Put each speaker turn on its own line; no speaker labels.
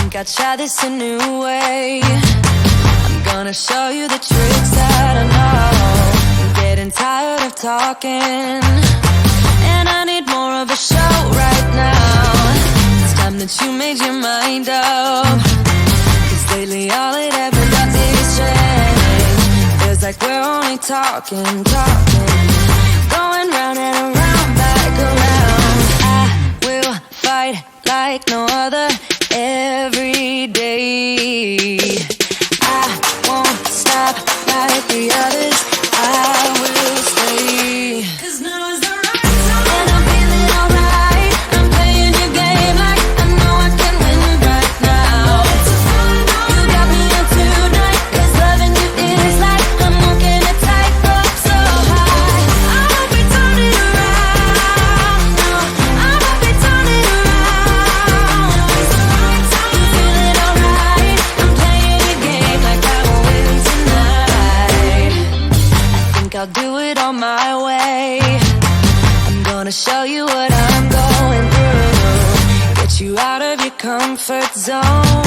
think I'll try this a new way. I'm gonna show you the tricks that I know. I'm getting tired of talking, and I need more of a show right now. It's time that you made your mind up, 'cause lately all it ever does is change. Feels like we're only talking, going round and around, back around. I will fight like no other every day. I won't stop like the others. I will stay. 'Cause now is the right time, and I'm feeling alright. I'm playing your game like I know I can win right now. You got me on tonight, 'cause loving you is like I'm walking a tightrope so high. I won't be turning around, no, I won't be turning around. It's the right time. I'm feeling alright. I'm playing your game like I will win tonight. I think I'll do it on my way. I'm gonna show you what I'm going through, get you out of your comfort zone.